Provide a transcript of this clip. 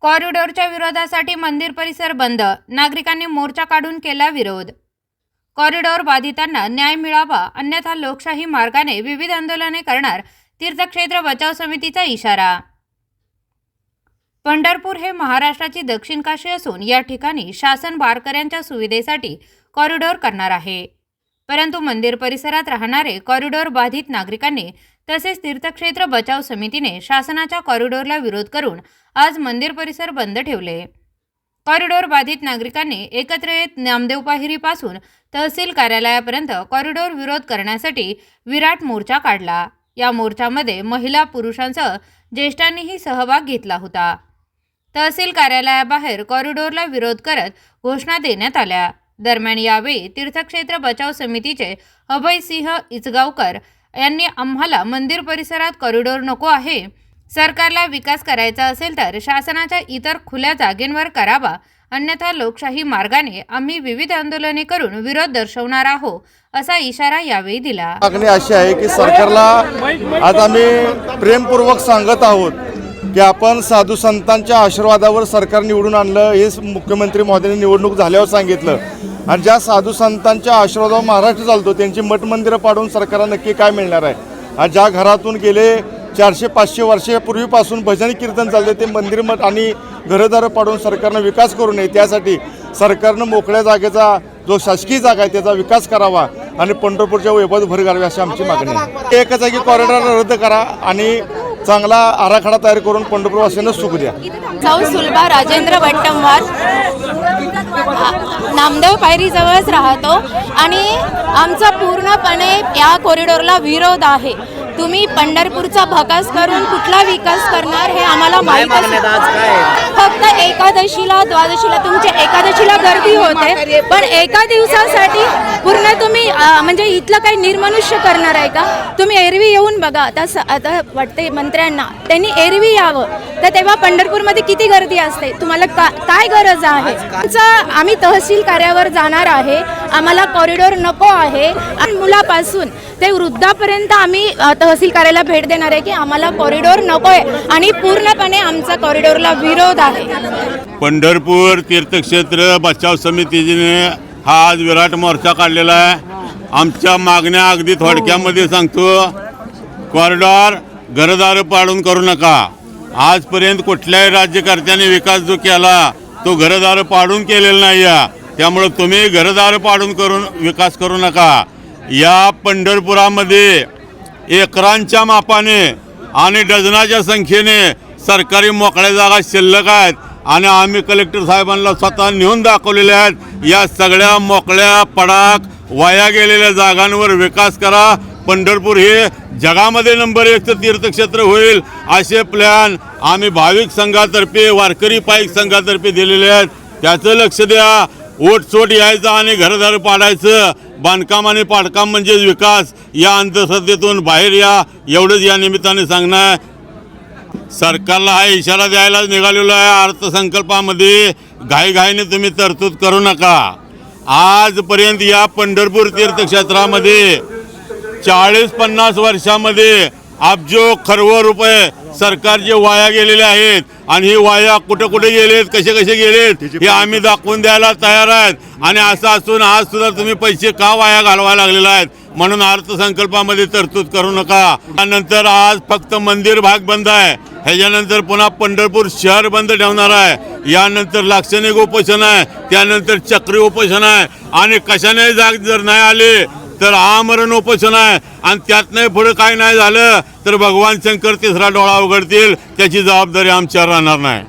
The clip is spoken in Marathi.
कॉरिडॉरच्या विरोधासाठी मंदिर परिसर बंद, नागरिकांनी मोर्चा काढून केला विरोध। कॉरिडॉर बाधितांना न्याय मिळावा अन्यथा लोकशाही मार्गाने विविध आंदोलने करणार, तीर्थक्षेत्र बचाव समितीचा इशारा। पंढरपूर हे महाराष्ट्राची दक्षिण काशी असून या ठिकाणी शासन वारकऱ्यांच्या सुविधेसाठी कॉरिडॉर करणार आहे, परंतु मंदिर परिसरात राहणारे कॉरिडॉर बाधित नागरिकांनी तसेच तीर्थक्षेत्र बचाव समितीने शासनाच्या कॉरिडॉरला विरोध करून आज मंदिर परिसर बंद ठेवले। कॉरिडॉर बाधित नागरिकांनी एकत्र येत नामदेव पायरीपासून तहसील कार्यालयापर्यंत कॉरिडॉर विरोध करण्यासाठी विराट मोर्चा काढला। या मोर्चामध्ये महिला पुरुषांसह ज्येष्ठांनीही सहभाग घेतला होता। तहसील कार्यालयाबाहेर कॉरिडॉरला विरोध करत घोषणा देण्यात आल्या। दरम्यान यावेळी तीर्थक्षेत्र बचाव समितीचे अभय सिंह इचगावकर यांनी आम्हाला मंदिर परिसरात कॉरिडॉर नको आहे, सरकारला विकास करायचा असेल तर शासनाच्या इतर खुल्या जागेंवर करावा, अन्यथा लोकशाही मार्गाने आम्ही विविध आंदोलने करून विरोध दर्शवणार आहोत, असा इशारा यावेळी दिला। मागणी अशी आहे की सरकारला आज आम्ही प्रेमपूर्वक सांगत आहोत की आपण साधू संतांच्या आशीर्वादावर सरकार निवडून आणलं, हे मुख्यमंत्री महोदयांनी निवडणूक झाल्यावर सांगितलं। आणि ज्या साधू संतांच्या आशीर्वादावर महाराष्ट्र चालतो त्यांची मठ मंदिरं पाडून सरकारला नक्की काय मिळणार आहे? आज ज्या घरातून गेले 400-500 वर्षापूर्वीपासून भजन कीर्तन चालते ते मंदिर मठ आणि घरदारं पाडून सरकारनं विकास करू नये, त्यासाठी सरकारनं मोकळ्या जागेचा जो शासकीय जागा आहे त्याचा विकास करावा आणि पंढरपूरच्या वैभवात भर घालावी अशी आमची मागणी आहे। एकच आहे की कॉरिडॉर रद्द करा आणि चांगला आराखडा तयार करून पंढरपूरवासियांना सुख द्या। सौ सुलभा राजेंद्र वट्टमवार नामदेव पायरीजवळच राहतो आणि आमचा पूर्णपणे या कॉरिडॉरला विरोध आहे। तुम्ही पंढरपूरचा भकास करून कुठला विकास करणार हे आम्हाला माहीत आहे। फक्त एकादशीला द्वादशीला तुमच्या एकादशीला गर्दी होते, पण एका दिवसासाठी पूर्ण तुम्ही म्हणजे इथलं काही निर्मनुष्य करणार आहे का? तुम्ही एरवी येऊन बघा। आता वाटते मंत्र्यांना त्यांनी एरवी यावं, तर तेव्हा पंढरपूरमध्ये किती गर्दी असते, तुम्हाला काय गरज आहे? आम्ही तहसील कार्यालयावर जाणार आहे, आम्हाला कॉरिडॉर नको आहे आणि मुलापासून ते वृद्धापर्यंत आम्ही तहसील कार्यालयाला भेट देणार आहे की आम्हाला कॉरिडॉर नको आहे आणि पूर्णपणे आमचा कॉरिडॉरला विरोध आहे। पंढरपूर तीर्थक्षेत्र बचाव समितीने हा आज विराट मोर्चा काढलेला आहे। आमच्या मागण्या अगदी थोडक्यामध्ये सांगतो, कॉरिडॉर घरदार पाडून करू नका। आजपर्यंत कुठल्याही राज्यकर्त्याने विकास जो केला तो घरदार पाडून केलेला नाही आहे, त्यामुळे तुम्ही घरदार पाडून करून विकास करू नका। या पंढरपुरामध्ये एकरांच्या मापाने आणि डझनाच्या संख्येने सरकारी मोकळ्या जागा शिल्लक आहेत आणि आम्ही कलेक्टर साहेबांना स्वतः नेऊन दाखवलेल्या आहेत। या सगळ्या मोकळ्या पडाक वाया गेलेल्या जागांवर विकास करा। पंढरपूर हे जगामध्ये नंबर 1 तीर्थक्षेत्र होईल असे प्लॅन आम्ही भाविक संघातर्फे वारकरी पाईक संघातर्फे दिलेले आहेत। त्याचं लक्ष द्या। ओटचोट यायचं आणि घरदार पाडायचं, बांधकाम आणि पाडकाम म्हणजे विकास, या अंधश्रद्धेतून बाहेर या, एवढंच या निमित्ताने सांगणं। सरकारला हा इशारा द्यायला निघालेला आहे। अर्थसंकल्पामध्ये घाईघाईने तुम्ही तरतूद करू नका। आजपर्यंत या पंढरपूर तीर्थक्षेत्रामध्ये 40-50 वर्षामध्ये अब्जो खरवो रुपये सरकारचे वाया गेलेले आहेत आणि ही वाया कुठे कुठे गेलेत, कसे कसे गेलेत हे आम्ही दाखवून द्यायला तयार आहेत। आणि असं असून आज सुद्धा तुम्ही पैसे का वाया घालवायला लागलेला आहेत, म्हणून अर्थसंकल्पामध्ये तरतूद करू नका। त्यानंतर आज फक्त मंदिर भाग बंद आहे, ह्याच्यानंतर पुन्हा पंढरपूर शहर बंद ठेवणार आहे। यानंतर लाक्षणिक उपोषण आहे, त्यानंतर चक्री उपोषण आहे आणि कशाने जाग जर नाही आले तर आमरण उपोषण आहे आणि त्यातनं पुढे काय नाही झालं तर भगवान शंकर तिसरा डोळा उघडतील, त्याची जबाबदारी आमच्यावर राहणार नाही।